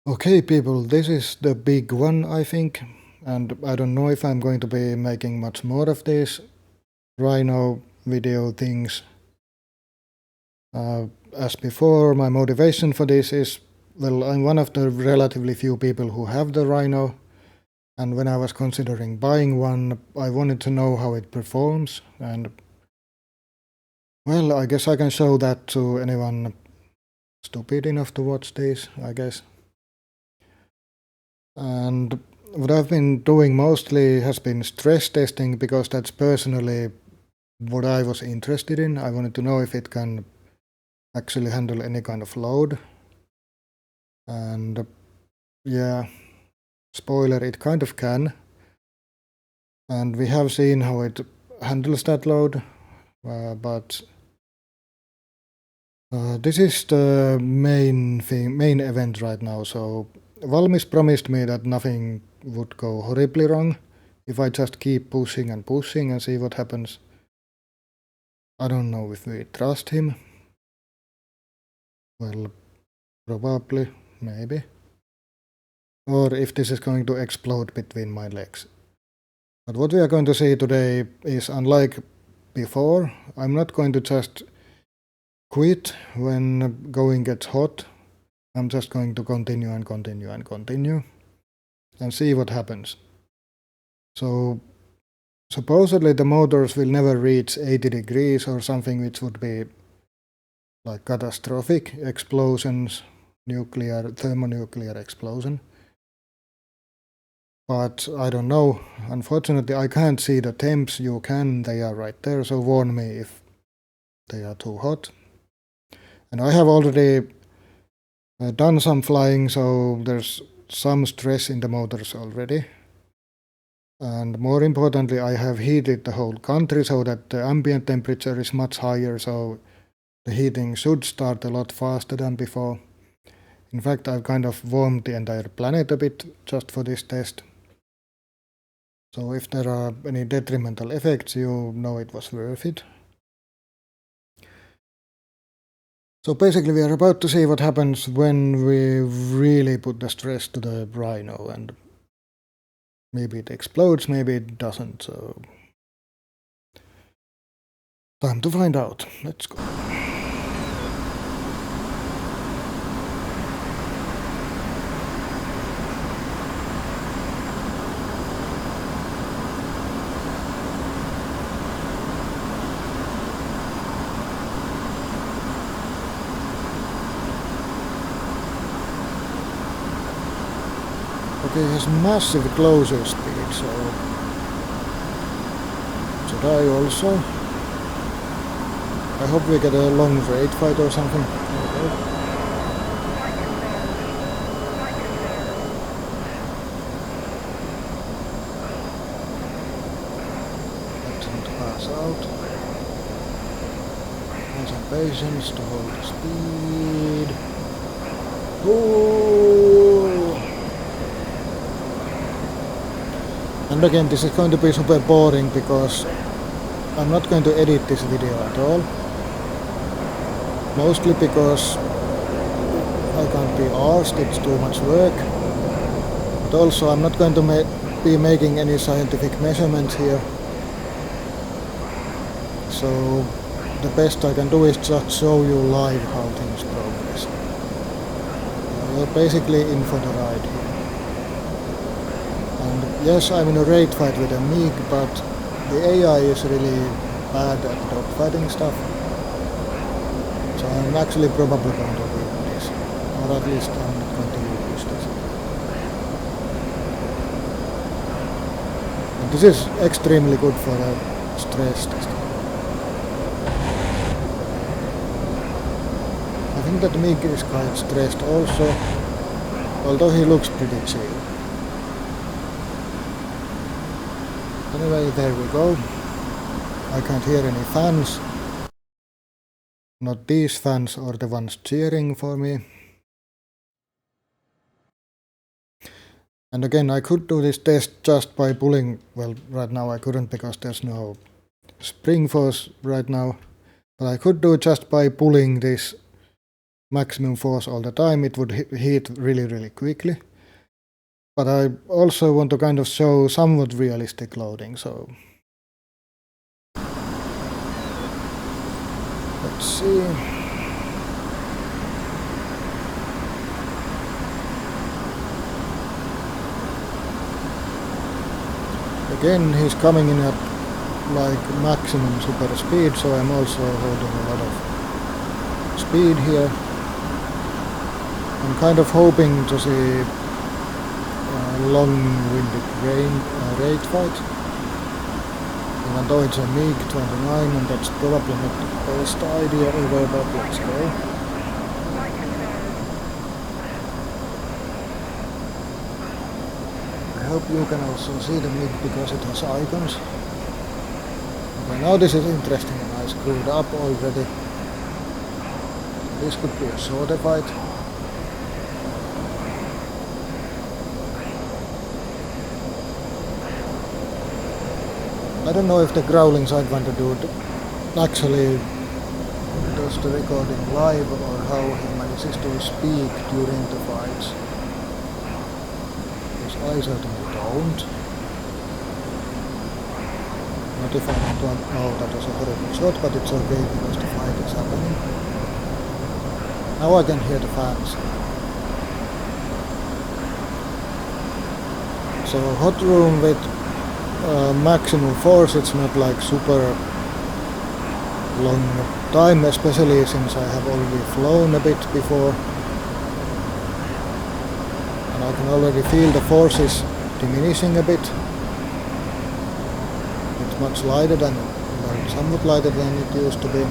Okay, people, this is the big one, I think, and I don't know if I'm going to be making much more of these Rhino video things. As before, my motivation for this is, well, I'm one of the relatively few people who have the Rhino, and when I was considering buying one, I wanted to know how it performs, and well, I guess I can show that to anyone stupid enough to watch this, I guess. And what I've been doing mostly has been stress testing, because that's personally what I was interested in. I wanted to know if it can actually handle any kind of load. And yeah, spoiler, it kind of can. And we have seen how it handles that load, but this is the main event right now. So Valmis promised me that nothing would go horribly wrong if I just keep pushing and pushing and see what happens. I don't know if we trust him. Well, probably, maybe. Or if this is going to explode between my legs. But what we are going to see today is, unlike before, I'm not going to just quit when going gets hot. I'm just going to continue and continue and continue and see what happens. So supposedly the motors will never reach 80 degrees or something, which would be like catastrophic explosions, thermonuclear explosion. But I don't know. Unfortunately, I can't see the temps. You can, they are right there, so warn me if they are too hot. And I have already done some flying, so there's some stress in the motors already. And more importantly, I have heated the whole country so that the ambient temperature is much higher, so the heating should start a lot faster than before. In fact, I've kind of warmed the entire planet a bit just for this test. So if there are any detrimental effects, you know it was worth it. So basically we are about to see what happens when we really put the stress to the Rhino, and maybe it explodes, maybe it doesn't, so time to find out. Let's go. Okay, it has massive closure speed, so should I also? I hope we get a long raid fight or something. Okay. That didn't pass out. And some patience to hold the speed. Ooh. And again, this is going to be super boring because I'm not going to edit this video at all. Mostly because I can't be arsed, it's too much work. But also I'm not going to be making any scientific measurements here. So the best I can do is just show you live how things progress. You're basically in for the ride here. And yes, I'm in a raid fight with a MiG, but the AI is really bad at dogfighting stuff. So I'm actually probably going to win this, or at least I'm not going to lose this. And this is extremely good for a stress test. I think that MiG is quite stressed also, although he looks pretty chill. Anyway, there we go. I can't hear any fans. Not these fans or the ones cheering for me. And again, I could do this test just by pulling, well, right now I couldn't because there's no spring force right now, but I could do it just by pulling this maximum force all the time, it would heat really quickly. But I also want to kind of show somewhat realistic loading, so let's see. Again, he's coming in at like maximum super speed, so I'm also holding a lot of speed here. I'm kind of hoping to see a long-winded raid fight, even though it's a MiG-29 and that's probably not the best idea ever, but let's go. I hope you can also see the MiG because it has icons. Okay, now this is interesting and I screwed up already. This could be a shorter fight. I don't know if the growling sidewinder dude actually does the recording live or how he manages to speak during the fights. Because I certainly don't. Not if I want to know that was a horrible shot, but it's okay because the fight is happening. Now I can hear the fans. So hot room with maximum force, it's not like super long time, especially since I have already flown a bit before. And I can already feel the force is diminishing a bit. It's much lighter than, well, somewhat lighter than it used to be.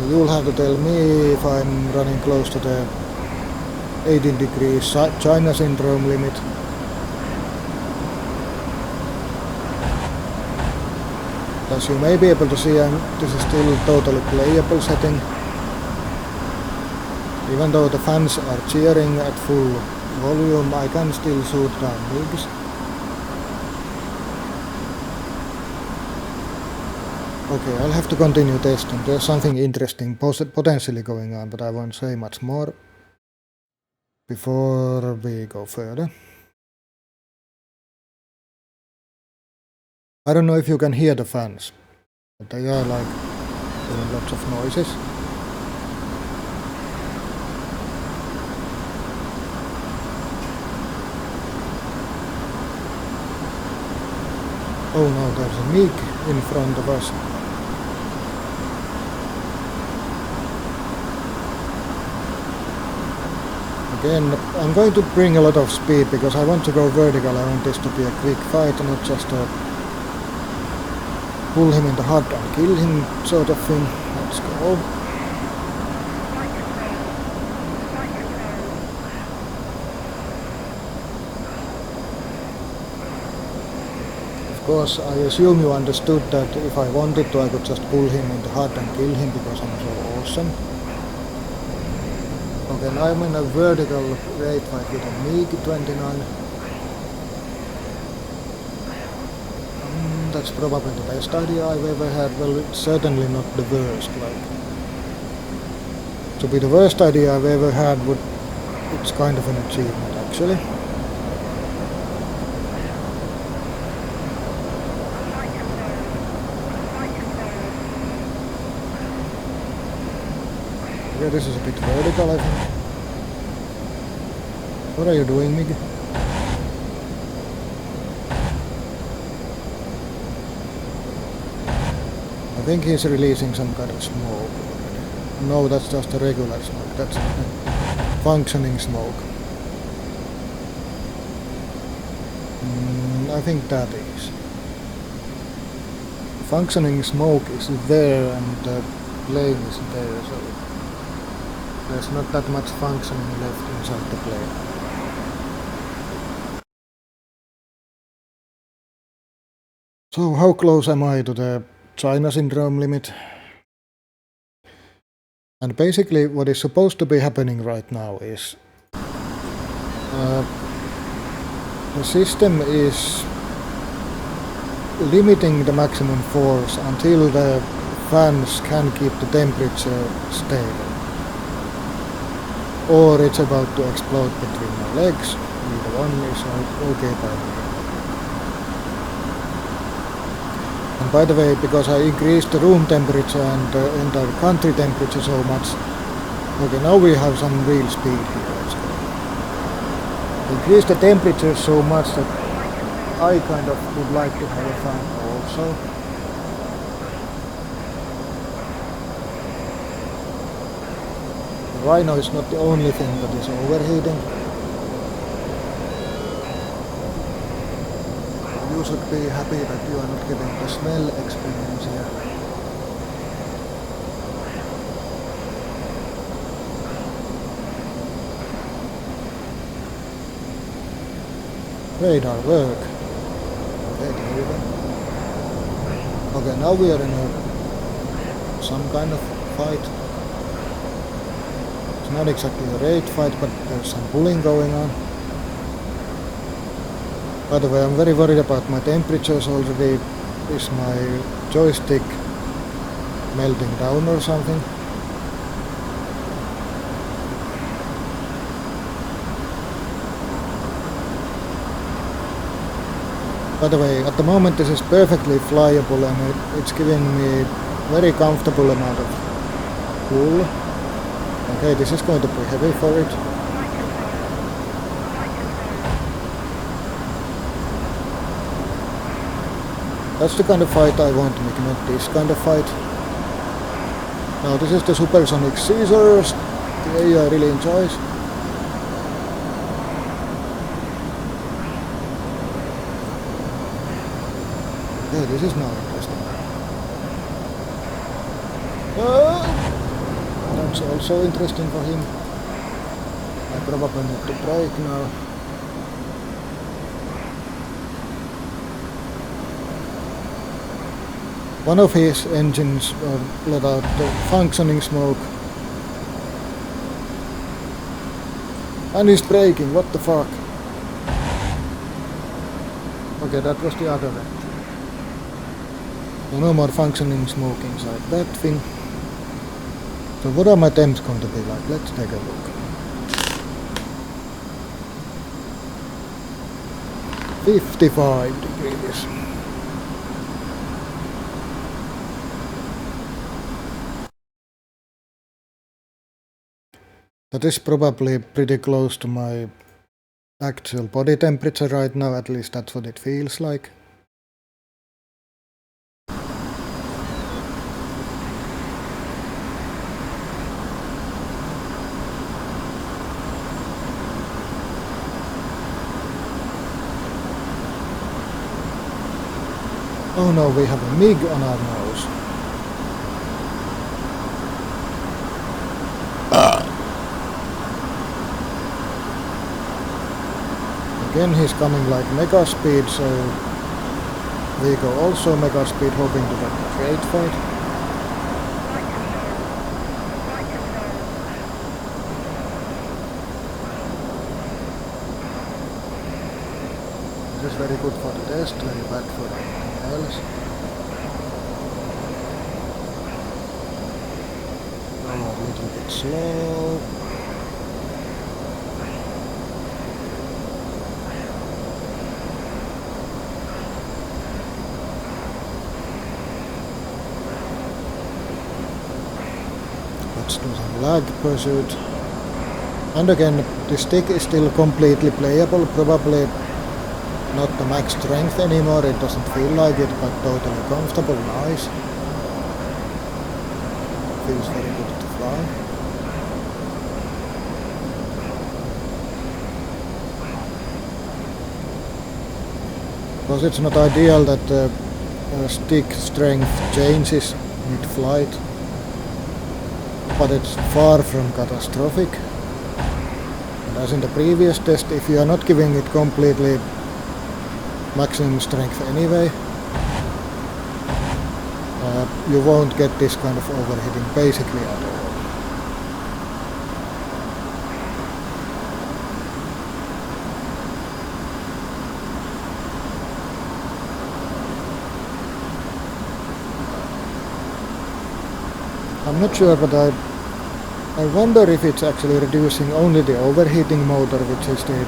You'll have to tell me if I'm running close to the 18 degrees China syndrome limit. As you may be able to see, this is still totally playable setting. Even though the fans are cheering at full volume, I can still shoot down MiGs. Okay, I'll have to continue testing. There's something interesting potentially going on, but I won't say much more before we go further. I don't know if you can hear the fans, but they are like doing lots of noises. Oh no, there's a MiG in front of us. Again, I'm going to bring a lot of speed because I want to go vertical. I want this to be a quick fight, not just a pull him in the heart and kill him sort of thing. Let's go. Of course, I assume you understood that if I wanted to, I could just pull him in the heart and kill him because I'm so awesome. Okay, now I'm in a vertical raid fight with a MiG-29. That's probably the best idea I've ever had. Well, it's certainly not the worst. Like, to be the worst idea I've ever had, it's kind of an achievement actually. Yeah, this is a bit vertical, I think. What are you doing, MiG? I think he's releasing some kind of smoke. No, that's just a regular smoke. That's a functioning smoke. I think that is. Functioning smoke is there and the plane is there, so there's not that much functioning left inside the plane. So how close am I to the China syndrome limit? And basically what is supposed to be happening right now is the system is limiting the maximum force until the fans can keep the temperature stable. Or it's about to explode between my legs. Either one is okay by me. And by the way, because I increased the room temperature and the entire country temperature so much, okay, now we have some real speed here. Increase the temperature so much that I kind of would like to have a fan also. The Rhino is not the only thing that is overheating. You should be happy that you are not getting the smell experience here. Radar work. Okay, there we go. Okay, now we are in some kind of fight. It's not exactly a raid fight, but there's some pulling going on. By the way, I'm very worried about my temperatures already. Is my joystick melting down or something? By the way, at the moment this is perfectly flyable and it's giving me very comfortable amount of pull. Okay, this is going to be heavy for it. That's the kind of fight I want to make, not this kind of fight. Now this is the supersonic scissors, the AI really enjoys. Okay, this is now interesting. That's also interesting for him. I probably need to brake now. One of his engines let out functioning smoke. And he's braking, what the fuck? Okay, that was the other end. So no more functioning smoke inside that thing. So what are my temps going to be like? Let's take a look. 55 degrees. That is probably pretty close to my actual body temperature right now, at least that's what it feels like. Oh no, we have a MiG on our nose. Again he's coming like mega speed, so we go also mega speed, hoping to get a great fight. This is very good for the test, very bad for anything else. Go a little bit slow. Let's do some lag pursuit. And again, the stick is still completely playable, probably not the max strength anymore, it doesn't feel like it, but totally comfortable, nice. Feels very good to fly. Because it's not ideal that the stick strength changes mid-flight, but it's far from catastrophic. And as in the previous test, if you are not giving it completely maximum strength anyway, you won't get this kind of overheating basically at all. I'm not sure, but I wonder if it's actually reducing only the overheating motor, which is the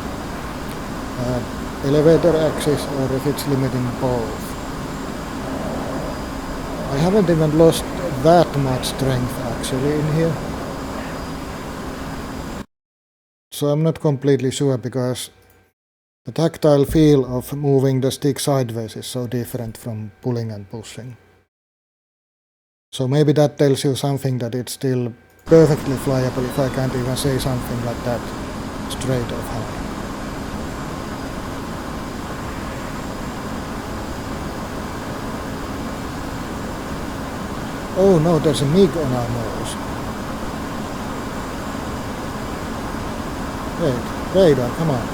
elevator axis, or if it's limiting both. I haven't even lost that much strength actually in here. So I'm not completely sure, because the tactile feel of moving the stick sideways is so different from pulling and pushing. So maybe that tells you something, that it's still perfectly flyable, if I can't even say something like that straight off hand. Oh no, there's a MiG on our nose. Wait, radar, come on.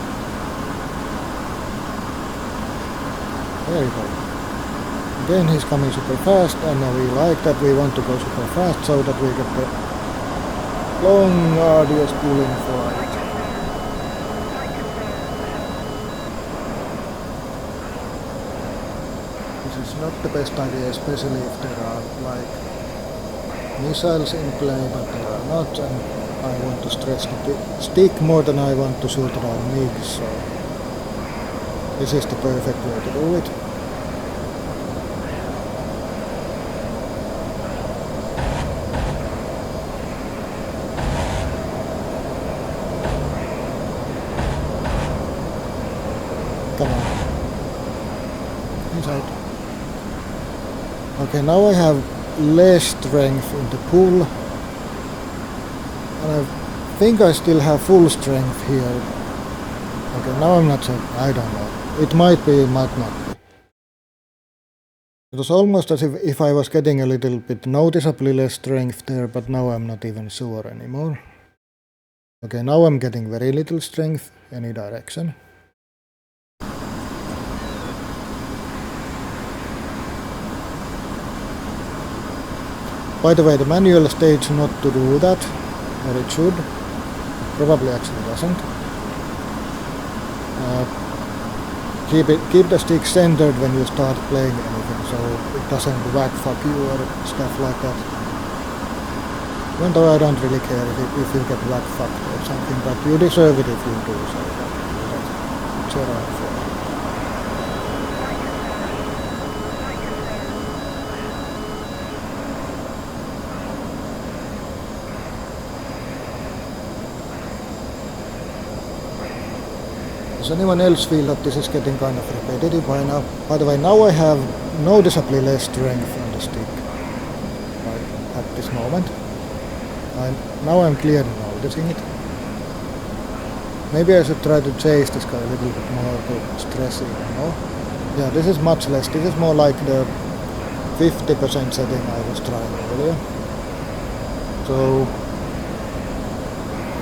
There you go. Again he's coming super fast, and we like that, we want to go super fast so that we get the long arduous pulling flight. This is not the best idea, especially if there are like missiles in play, but there are not, and I want to stretch the stick more than I want to shoot our MiGs, so this is the perfect way to do it. Come on. Inside. Okay, now I have less strength in the pull. And I think I still have full strength here. Okay, now I'm not sure. I don't know. It might be, it might not be. It was almost as if I was getting a little bit noticeably less strength there, but now I'm not even sure anymore. Okay, now I'm getting very little strength any direction. By the way, the manual states not to do that, or it should. It probably actually doesn't. Keep the stick centered when you start playing anything, so it doesn't whack fuck you or stuff like that. Even though I don't really care if you get whack fucked or something, but you deserve it if you do, so that's what I'm for. Does anyone else feel that this is getting kind of repetitive by now? By the way, now I have noticeably less strength on the stick, right, at this moment. Now I'm clearly noticing it. Maybe I should try to chase this guy a little bit more to stress even more. Yeah, this is much less. This is more like the 50% setting I was trying earlier. So,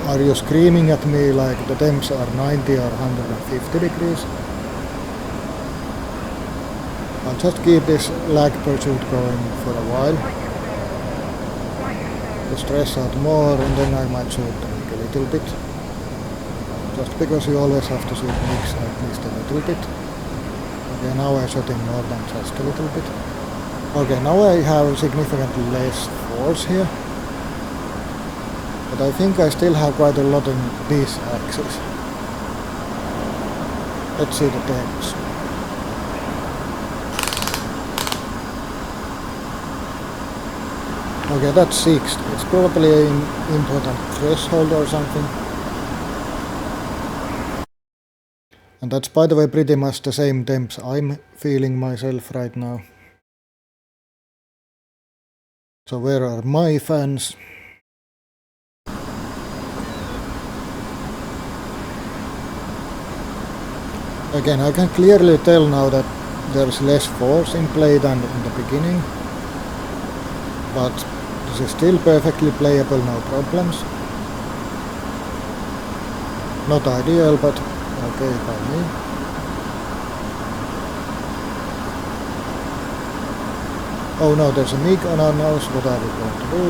are you screaming at me like the temps are 90 or 150 degrees? I'll just keep this lag pursuit going for a while to stress out more, and then I might shoot the MiG a little bit. Just because you always have to shoot MiGs at least a little bit. Okay, now I shot him more than just a little bit. Okay, now I have significantly less force here. But I think I still have quite a lot in this axis. Let's see the temps. Okay, that's 6. It's probably an important threshold or something. And that's, by the way, pretty much the same temps I'm feeling myself right now. So where are my fans? Again, I can clearly tell now that there's less force in play than in the beginning. But this is still perfectly playable, no problems. Not ideal, but okay by me. Oh no, there's a MiG on our nose. What are we going to do?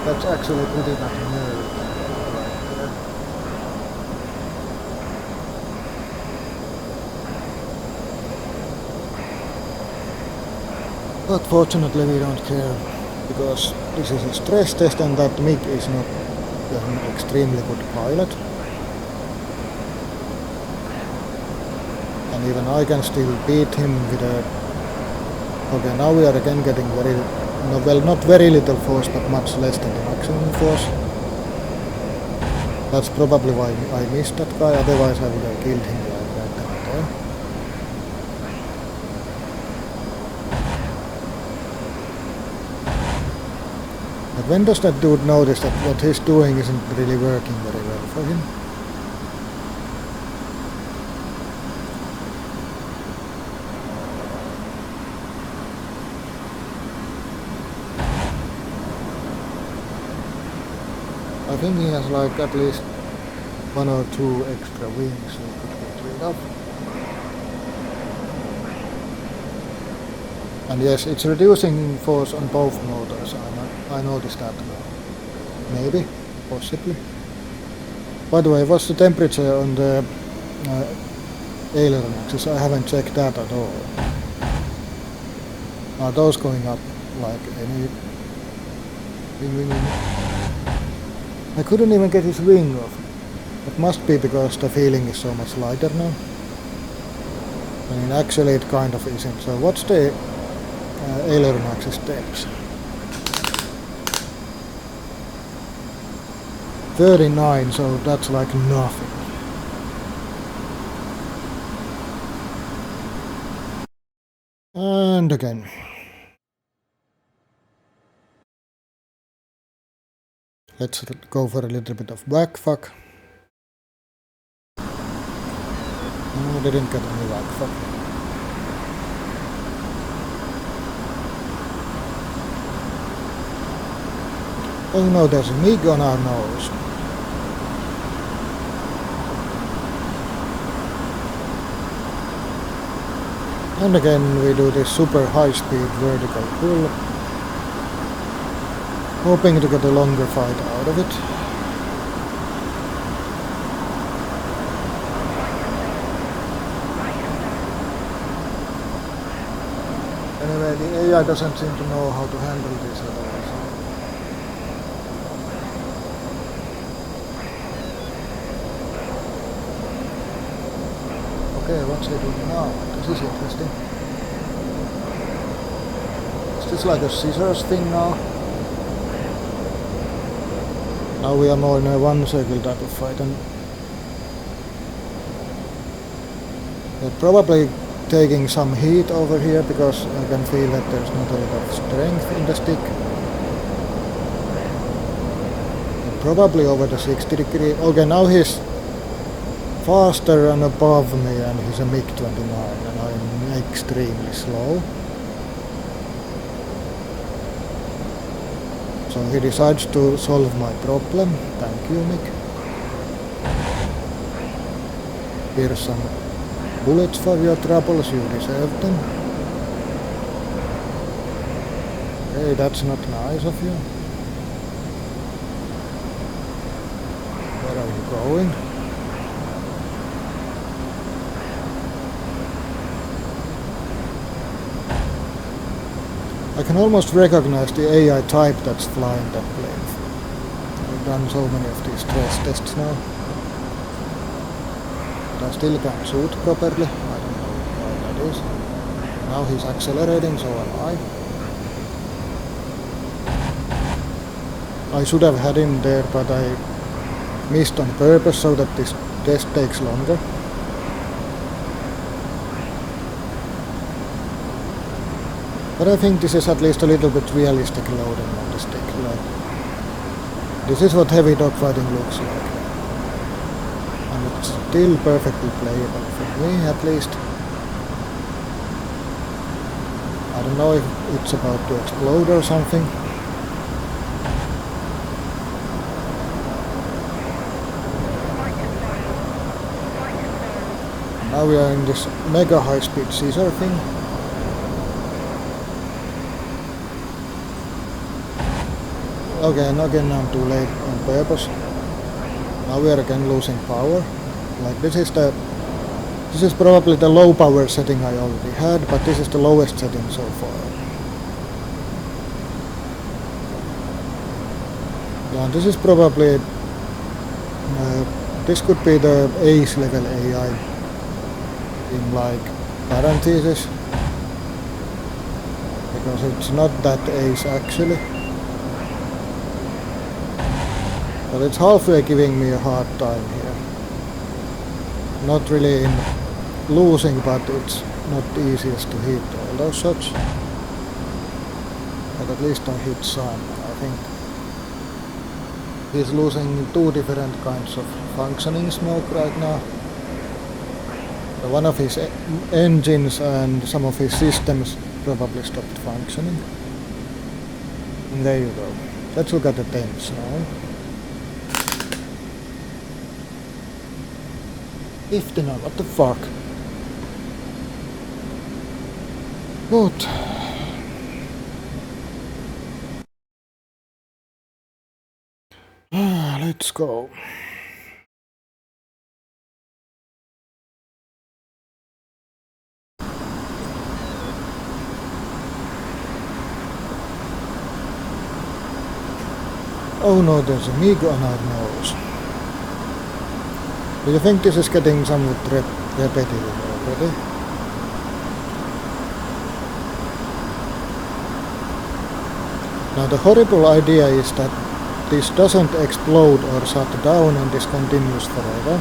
That's actually pretty much nerve. But fortunately we don't care, because this is a stress test and that MiG is not an extremely good pilot. And even I can still beat him with a... Okay, now we are again getting very... No, well, not very little force, but much less than the maximum force. That's probably why I missed that guy, otherwise I would have killed him right then and there. But when does that dude notice that what he's doing isn't really working very well for him? I think he has like at least 1 or 2 extra wings we could get rid of. And yes, it's reducing force on both motors, I noticed that now. Maybe, possibly. By the way, what's the temperature on the aileron axis? I haven't checked that at all. Are those going up like any... I couldn't even get his wing off. It must be because the feeling is so much lighter now. I mean, actually it kind of isn't. So what's the aileron axis temps? 39, so that's like nothing. And again. Let's go for a little bit of backfuck. No, didn't get any backfuck. Oh no, there's a MiG on our nose. And again we do this super high speed vertical pull, hoping to get a longer fight out of it. Anyway, the AI doesn't seem to know how to handle this at all. Okay, what's he doing now? This is interesting. Is this like a scissors thing now? Now we are more in a one circle type of fight, and they're probably taking some heat over here because I can feel that there's not a lot of strength in the stick. And probably over the 60 degree. Okay, now he's faster and above me, and he's a MiG-29 and I'm extremely slow. So he decides to solve my problem. Thank you, MiG. Here's some bullets for your troubles, you deserve them. Hey, that's not nice of you. Where are you going? I can almost recognize the AI type that's flying that plane. I've done so many of these stress tests now. But I still can't shoot properly. I don't know why that is. Now he's accelerating, so am I. I should have had him there, but I missed on purpose so that this test takes longer. But I think this is at least a little bit realistic loading on the stick. Like, this is what heavy dogfighting looks like. And it's still perfectly playable for me, at least. I don't know if it's about to explode or something. Now we are in this mega high speed scissor thing. Okay, and again I'm too late on purpose. Now we are again losing power. Like this is probably the low power setting I already had, but this is the lowest setting so far. Yeah, this is probably this could be the ace level AI in like parentheses, because it's not that ace actually, but it's halfway giving me a hard time here. Not really in losing, but it's not easiest to hit all those shots. But at least I hit some. I think he's losing two different kinds of functioning smoke right now. One of his engines and some of his systems probably stopped functioning. And there you go. Let's look at the temps now. 59, what the fuck? Good. Let's go. Oh no, there's a MiG on our nose. Do you think this is getting somewhat repetitive already? Now the horrible idea is that this doesn't explode or shut down and this continues forever.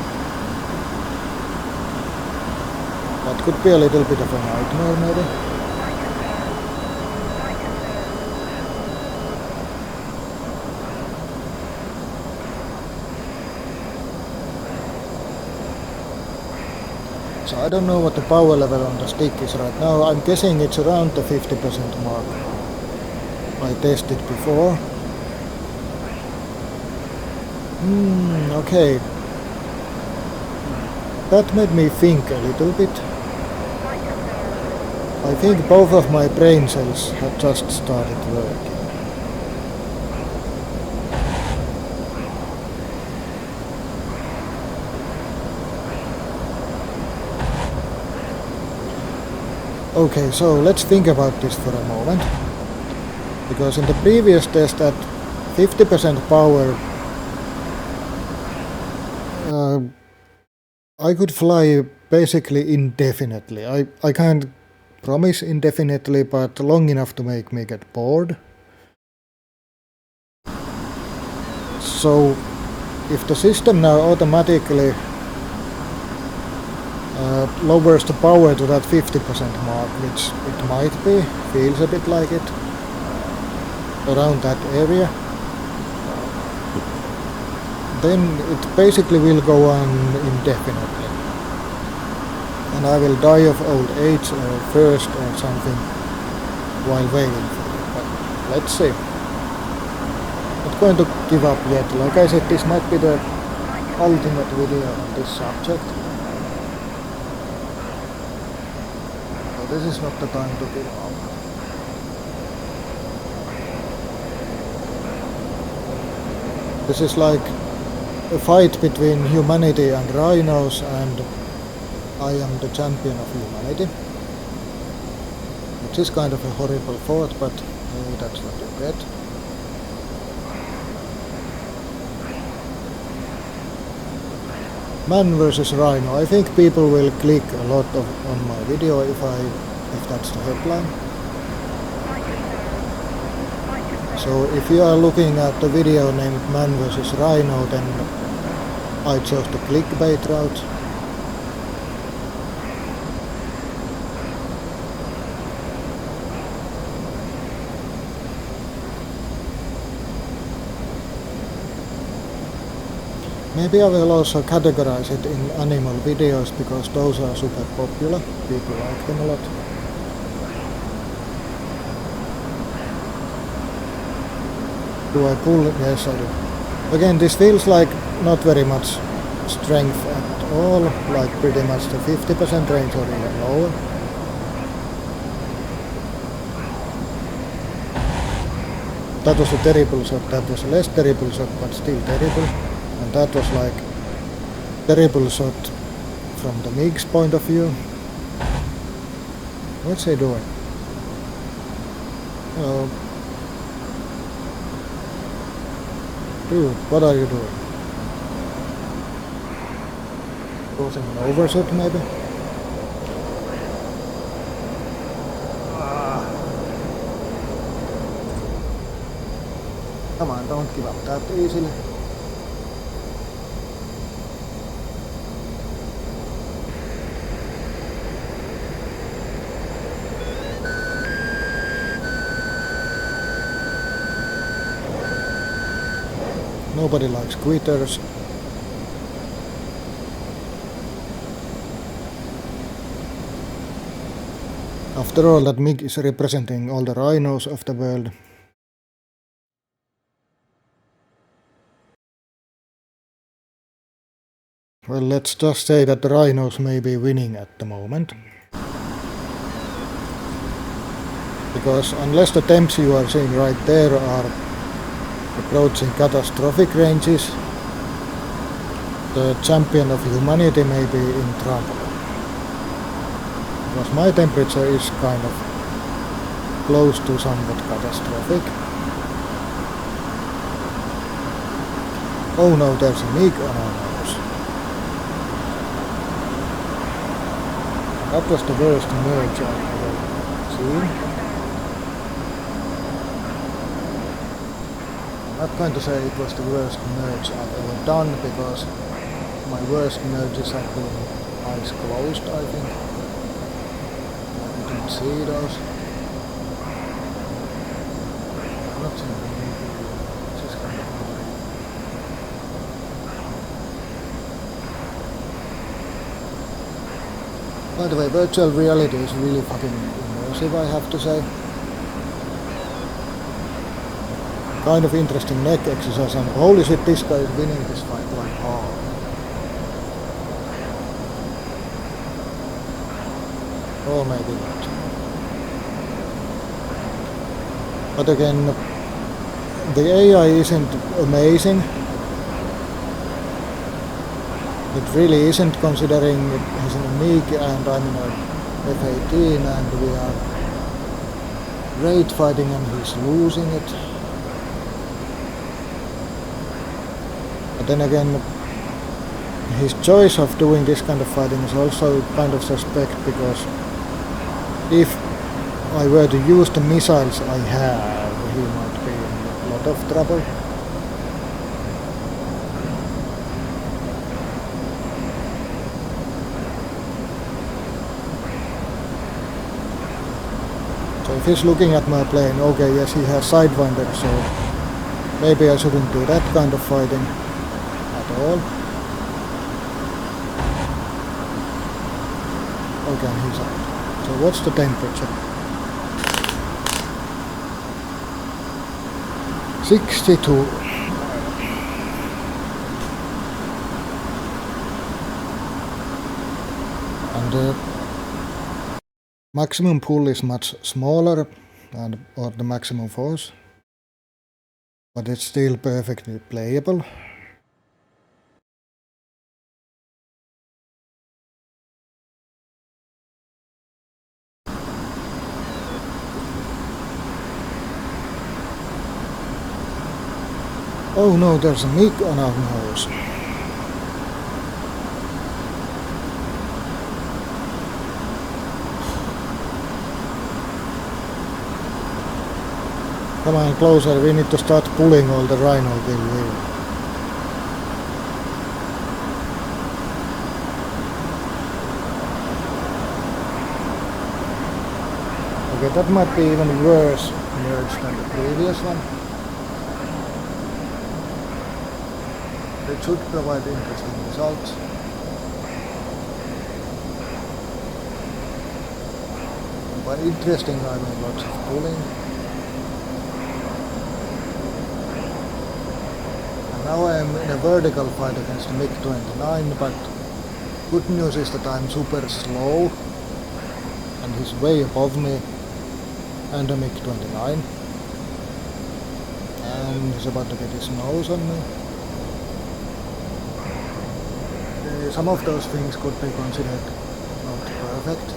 That could be a little bit of a nightmare maybe. So I don't know what the power level on the stick is right now. I'm guessing it's around the 50% mark. I tested before. Okay. That made me think a little bit. I think both of my brain cells had just started working. Okay, so let's think about this for a moment. Because in the previous test at 50% power, I could fly basically indefinitely. I can't promise indefinitely, but long enough to make me get bored. So if the system now automatically lowers the power to that 50% mark, which it might be, feels a bit like it, around that area, then it basically will go on indefinitely. And I will die of old age or thirst or something while waiting for it. But let's see. Not going to give up yet. Like I said, this might be the ultimate video on this subject. So this is not the time to give up. This is like a fight between humanity and rhinos, and I am the champion of humanity. Which is kind of a horrible thought, but that's what you get. Man versus rhino. I think people will click a lot on my video if that's the headline. So if you are looking at the video named Man vs Rhino, then I chose the clickbait route. Maybe I will also categorize it in animal videos, because those are super popular. People like them a lot. Do I pull? Yes, I do. Again, this feels like not very much strength at all, like pretty much the 50% range or even lower. That was a terrible shot, that was a less terrible shot, but still terrible. And that was like terrible shot from the MiG's point of view. What's he doing? Dude, what are you doing? Causing an overshot maybe? Come on, don't give up that easily. Nobody likes quitters. After all, that MiG is representing all the rhinos of the world. Well, let's just say that the rhinos may be winning at the moment. Because unless the temps you are seeing right there are approaching catastrophic ranges, the champion of humanity may be in trouble. Because my temperature is kind of close to somewhat catastrophic. Oh no, there's a MiG on our nose. That was the worst merge I've ever seen. I'm not going to say it was the worst merge I've ever done, because my worst merges have been eyes closed, I think. I didn't see those. I'm not seeing the movie. It's just kind of annoying. By the way, virtual reality is really fucking immersive, I have to say. Kind of interesting neck exercise, and holy shit, this guy is winning this fight like hard. Or maybe not. But again, the AI isn't amazing. It really isn't, considering he's in a MiG and I'm in a F-18 and we are raid fighting and he's losing it. But then again, his choice of doing this kind of fighting is also kind of suspect, because if I were to use the missiles I have, he might be in a lot of trouble. So if he's looking at my plane, okay, yes, he has Sidewinder, so maybe I shouldn't do that kind of fighting at all. Okay, he's out. So what's the temperature? 62. And the maximum pull is much smaller, or the maximum force, but it's still perfectly playable. Oh no, there's a MiG on our nose. Come on, closer, we need to start pulling all the Rhino till we... Okay, that might be even worse merge than the previous one. It should provide interesting results. By interesting I mean lots of pulling. And now I am in a vertical fight against the MiG-29, but good news is that I'm super slow and he's way above me and the MiG-29. And he's about to get his nose on me. Some of those things could be considered not perfect.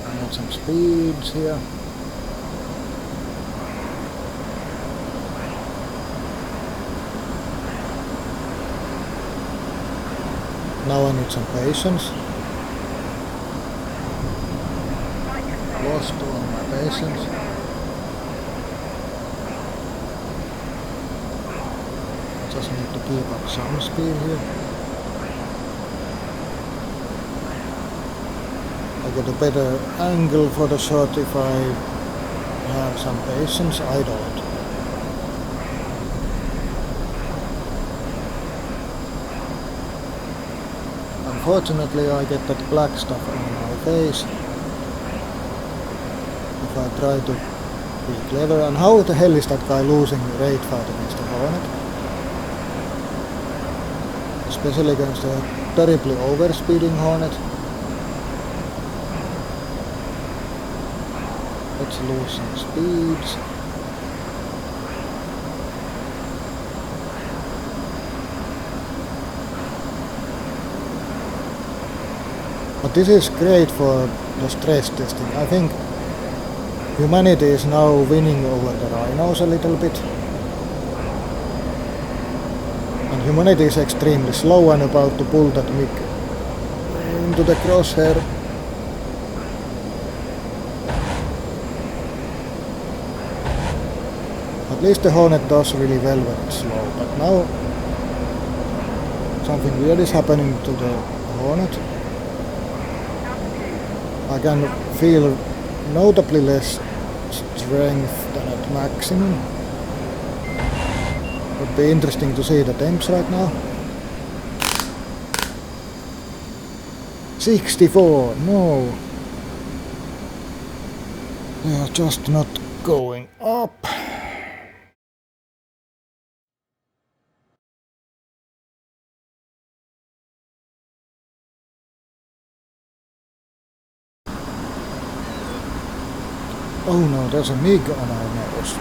I need some speeds here. now I need some patience. Lost on my patience. I just need to keep up some speed here. I get a better angle for the shot if I have some patience. I don't. Unfortunately, I get that black stuff on my face if I try to be clever. And how the hell is that guy losing raid fight against the Hornet? Especially against a terribly overspeeding Hornet. Let's lose some speeds. But this is great for the stress testing. I think humanity is now winning over the rhinos a little bit. And humanity is extremely slow and about to pull that MiG into the crosshair. At least the Hornet does really well when it's slow, but now something weird is happening to the Hornet. I can feel notably less strength than at maximum. Would be interesting to see the temps right now. 64, no. They are just not going up. Oh no, there's a MiG on our nose.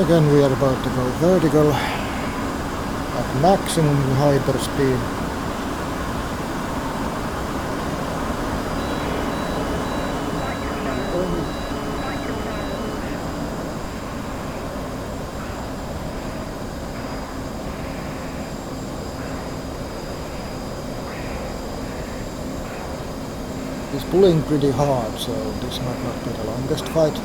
Again we are about to go vertical at maximum hyper speed. He's pulling pretty hard, so this might not be the longest fight.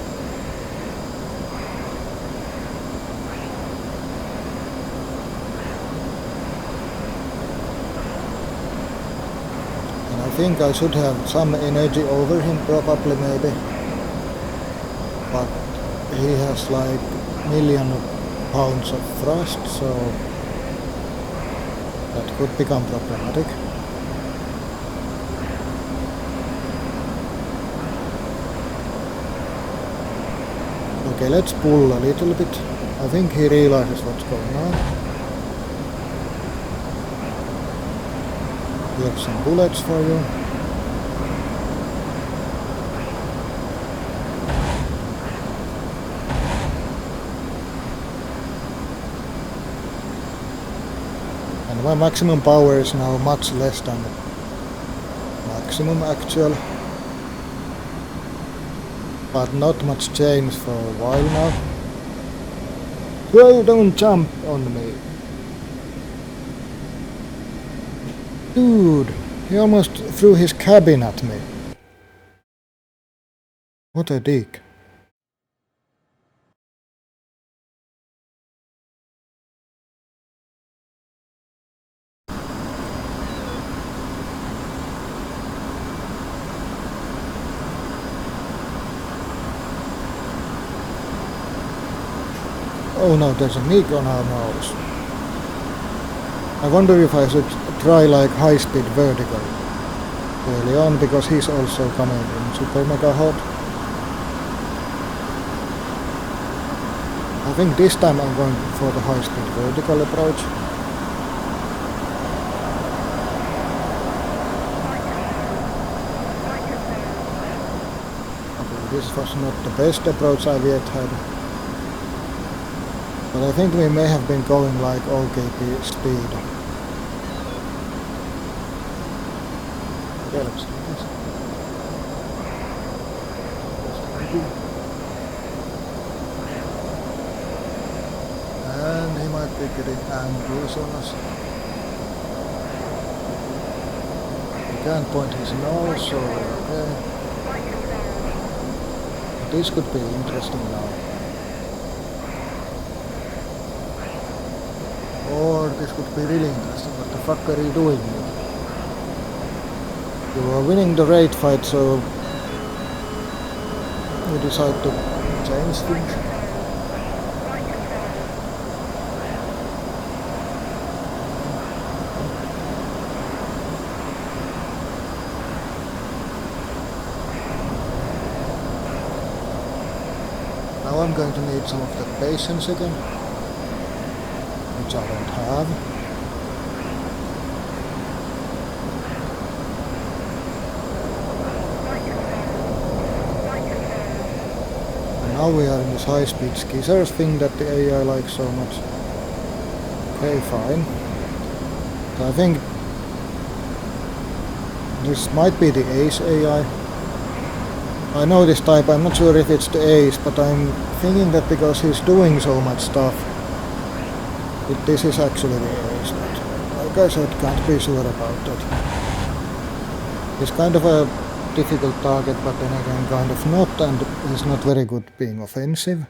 And I think I should have some energy over him, probably, maybe. But he has like million pounds of thrust, so that could become problematic. Okay, let's pull a little bit. I think he realizes what's going on. Here's some bullets for you. And my maximum power is now much less than maximum actual. But not much change for a while now. Well, don't jump on me. Dude, he almost threw his cabin at me. What a dick. Oh no, there's a MiG on our nose. I wonder if I should try like high-speed vertical early on, because he's also coming in super mega hot. I think this time I'm going for the high-speed vertical approach. Okay, this was not the best approach I've yet had. But I think we may have been going like OKP speed. Okay, let's do this. And he might be getting angles on us. He can't point his nose, so okay. This could be interesting now. Or this could be really interesting. What the fuck are you doing here? You are winning the raid fight, so you decide to change things. Now I'm going to need some of that patience again, which I don't have. And now we are in this high-speed skizzers thing that the AI likes so much. Okay, fine. So I think this might be the Ace AI. I know this type, I'm not sure if it's the Ace, but I'm thinking that because he's doing so much stuff, this is actually the Ace, but like I said, can't be sure about that. He's kind of a difficult target, but then again kind of not, and he's not very good being offensive.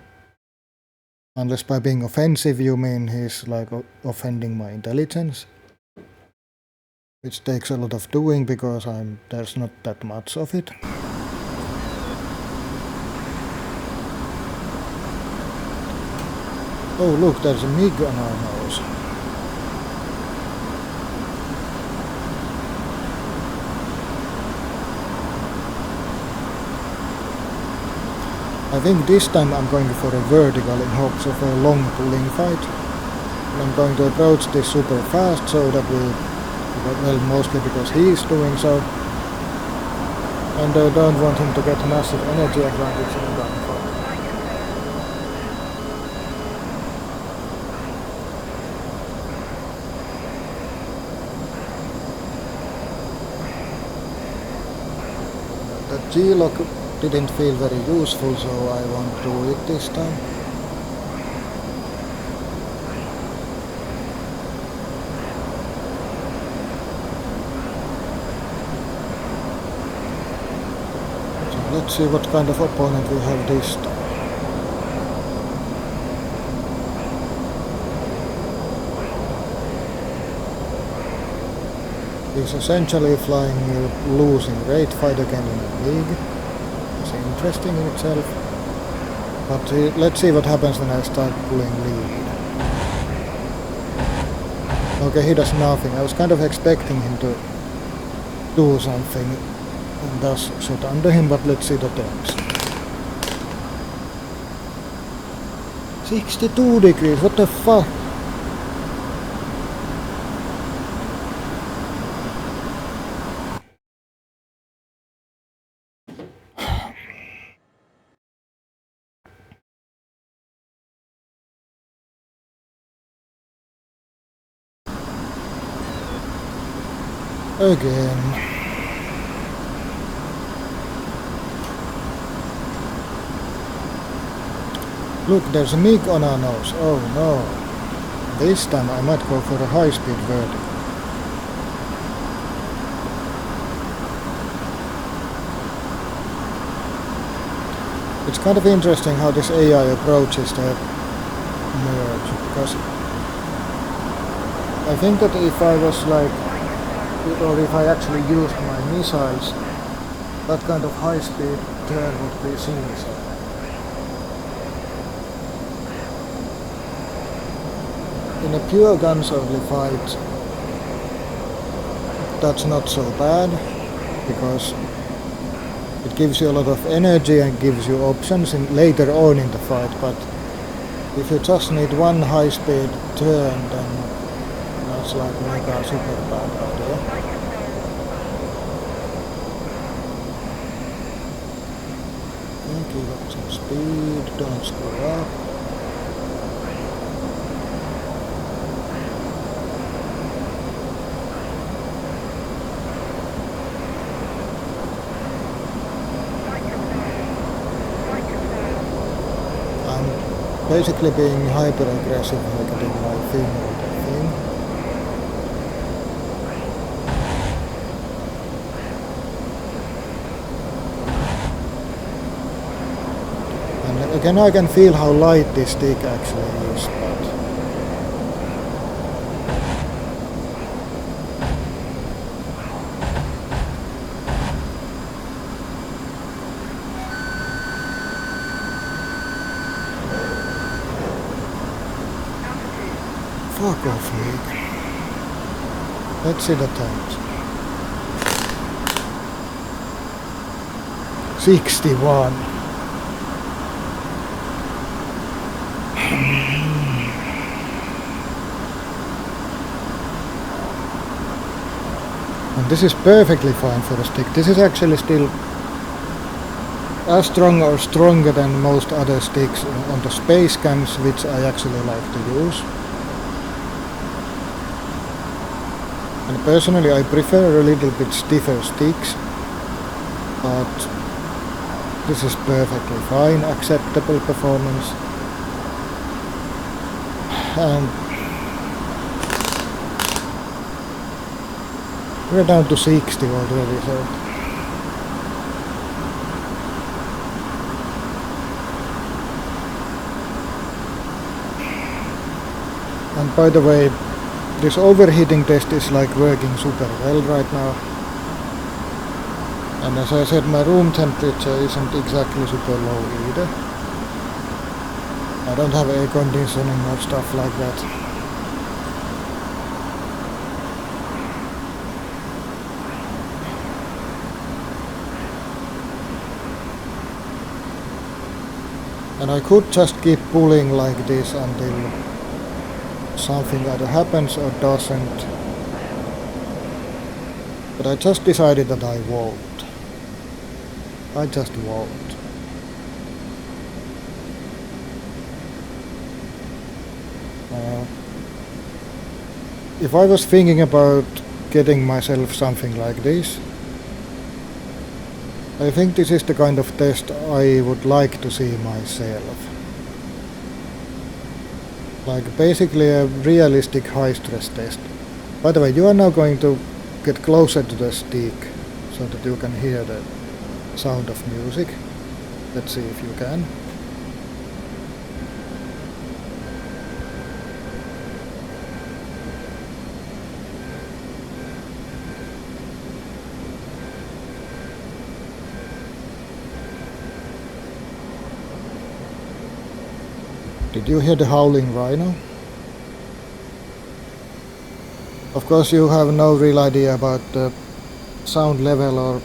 Unless by being offensive you mean he's like offending my intelligence. Which takes a lot of doing because there's not that much of it. Oh look, there's a MiG on our nose. I think this time I'm going for a vertical in hopes of a long pulling fight. And I'm going to approach this super fast so that well, mostly because he's doing so. And I don't want him to get massive energy advantage in the gunfight. The G-lock didn't feel very useful, so I won't do it this time. So let's see what kind of opponent we have this time. He's essentially flying a losing raid fight again in the league. It's interesting in itself. But let's see what happens when I start pulling lead. Okay, he does nothing. I was kind of expecting him to do something and thus shoot under him, but let's see the temps. 62 degrees, what the fuck? Again. Look, there's a MiG on our nose. Oh no. This time I might go for a high-speed vertical. It's kind of interesting how this AI approaches the merge, because I think that if I was like, or if I actually used my missiles, that kind of high-speed turn would be seamless. In a pure guns only fight, that's not so bad, because it gives you a lot of energy and gives you options later on in the fight, but if you just need one high-speed turn, then that's like mega super bad idea. Give up some speed, don't screw up. basically being hyper aggressive, getting my finger on the thing. And again I can feel how light this stick actually is, but fuck off, League. Let's see the times. 61. And this is perfectly fine for a stick. This is actually still as strong or stronger than most other sticks on the space cams, which I actually like to use. And personally I prefer a little bit stiffer sticks, but this is perfectly fine, acceptable performance. And we're down to 60 already, so and by the way, this overheating test is like working super well right now. And as I said, my room temperature isn't exactly super low either. I don't have air conditioning or stuff like that. And I could just keep pulling like this until something either happens or doesn't. But I just decided that I won't. I just won't. If I was thinking about getting myself something like this, I think this is the kind of test I would like to see myself. Like basically a realistic high stress test. By the way, you are now going to get closer to the stick so that you can hear the sound of music. Let's see if you can. Did you hear the howling rhino? Of course you have no real idea about the sound level or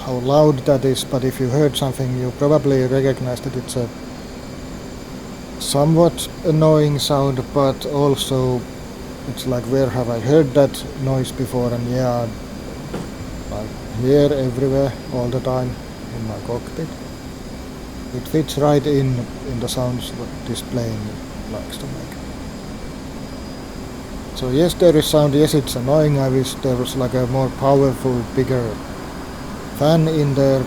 how loud that is, but if you heard something you probably recognize that it's a somewhat annoying sound, but also it's like, where have I heard that noise before? And yeah, like here, everywhere, all the time in my cockpit. It fits right in the sounds what this plane likes to make. So yes, there is sound, yes it's annoying, I wish there was like a more powerful, bigger fan in there.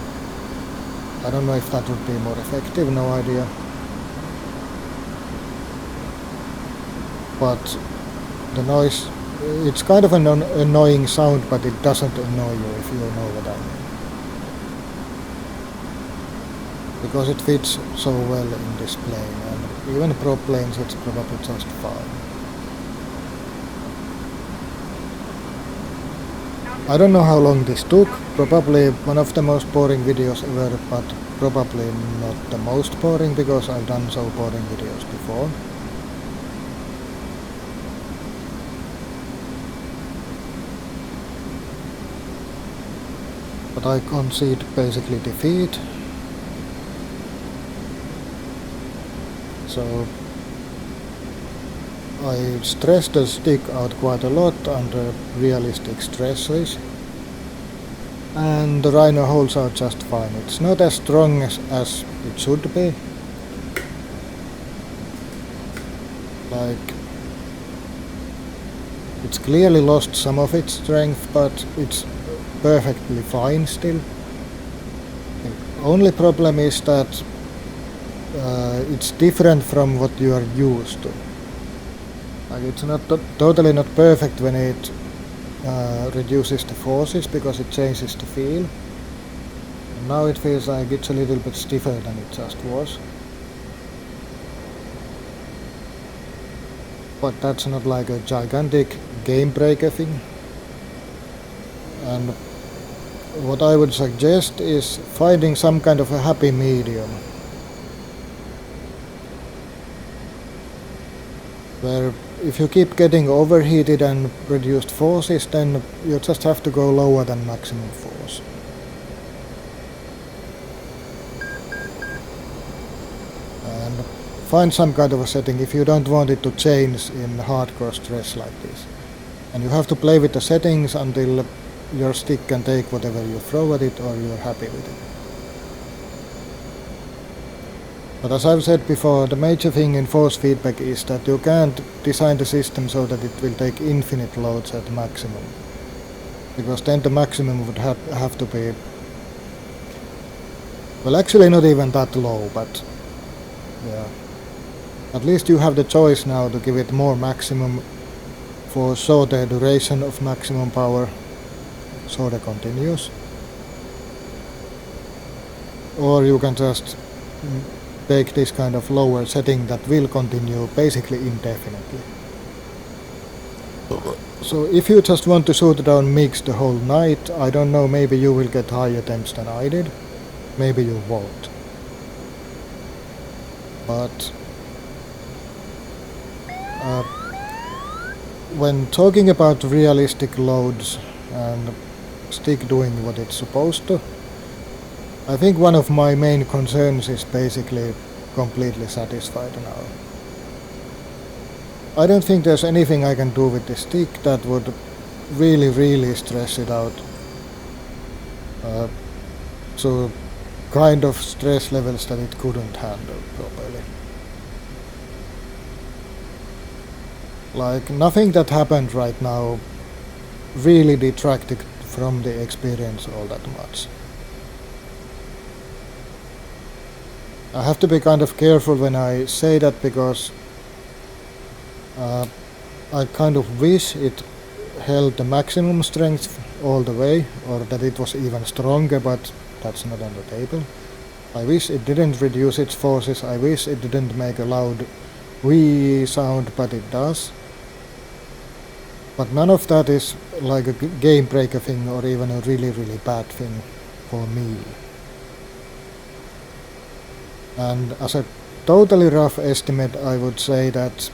I don't know if that would be more effective, no idea. But the noise, it's kind of an annoying sound, but it doesn't annoy you, if you know what I mean. Because it fits so well in this plane, and even pro planes it's probably just fine. I don't know how long this took, probably one of the most boring videos ever, but probably not the most boring because I've done so boring videos before. But I concede basically defeat. So I stress the stick out quite a lot under realistic stresses, and the Rhino holds out just fine. It's not as strong as it should be. Like, it's clearly lost some of its strength, but it's perfectly fine still. The only problem is that it's different from what you are used to. Like it's not totally not perfect when it reduces the forces because it changes the feel. And now it feels like it's a little bit stiffer than it just was. But that's not like a gigantic game breaker thing. And what I would suggest is finding some kind of a happy medium. Where if you keep getting overheated and reduced forces, then you just have to go lower than maximum force. And find some kind of a setting if you don't want it to change in hardcore stress like this. And you have to play with the settings until your stick can take whatever you throw at it or you're happy with it. But as I've said before, the major thing in force feedback is that you can't design the system so that it will take infinite loads at maximum. Because then the maximum would have to be, well, actually not even that low, but yeah. At least you have the choice now to give it more maximum for shorter duration of maximum power, shorter continuous. Or you can just take this kind of lower setting that will continue basically indefinitely. So if you just want to shoot down MiGs the whole night, I don't know, maybe you will get higher temps than I did. Maybe you won't. But when talking about realistic loads and stick doing what it's supposed to, I think one of my main concerns is basically completely satisfied now. I don't think there's anything I can do with the stick that would really stress it out to kind of stress levels that it couldn't handle properly. Like nothing that happened right now really detracted from the experience all that much. I have to be kind of careful when I say that because I kind of wish it held the maximum strength all the way, or that it was even stronger, but that's not on the table. I wish it didn't reduce its forces, I wish it didn't make a loud wee sound, but it does. But none of that is like a game breaker thing or even a really bad thing for me. And as a totally rough estimate, I would say that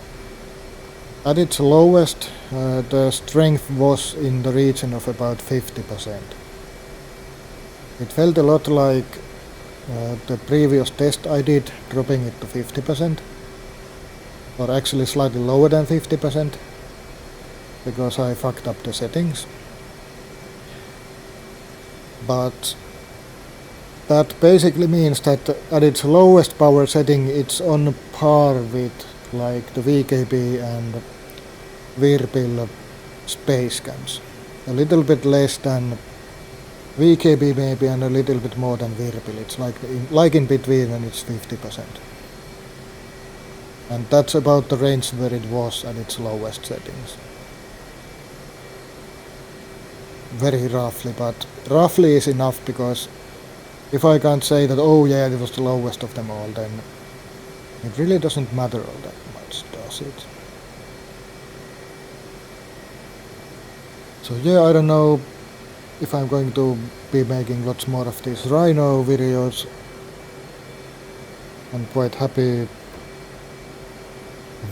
at its lowest the strength was in the region of about 50%. It felt a lot like the previous test I did, dropping it to 50%, or actually slightly lower than 50%, because I fucked up the settings. But that basically means that at its lowest power setting it's on par with like the VKB and Virpil space cams. A little bit less than VKB maybe and a little bit more than Virpil. It's like in between and it's 50%. And that's about the range where it was at its lowest settings. Very roughly, but roughly is enough because if I can't say that, oh yeah, it was the lowest of them all, then it really doesn't matter all that much, does it? So yeah, I don't know if I'm going to be making lots more of these Rhino videos. I'm quite happy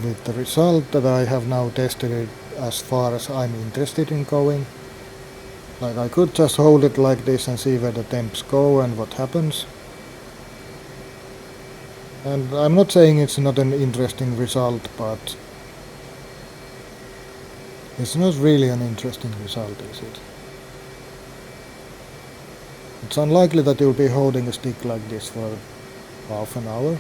with the result that I have now tested it as far as I'm interested in going. Like I could just hold it like this and see where the temps go and what happens. And I'm not saying it's not an interesting result, but it's not really an interesting result, is it? It's unlikely that you'll be holding a stick like this for half an hour.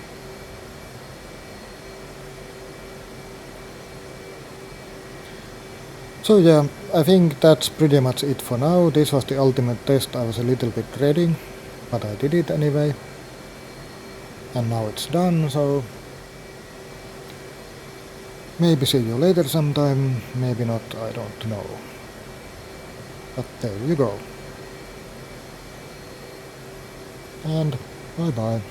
So yeah, I think that's pretty much it for now. This was the ultimate test I was a little bit dreading, but I did it anyway. And now it's done, so maybe see you later sometime, maybe not, I don't know. But there you go. And bye bye.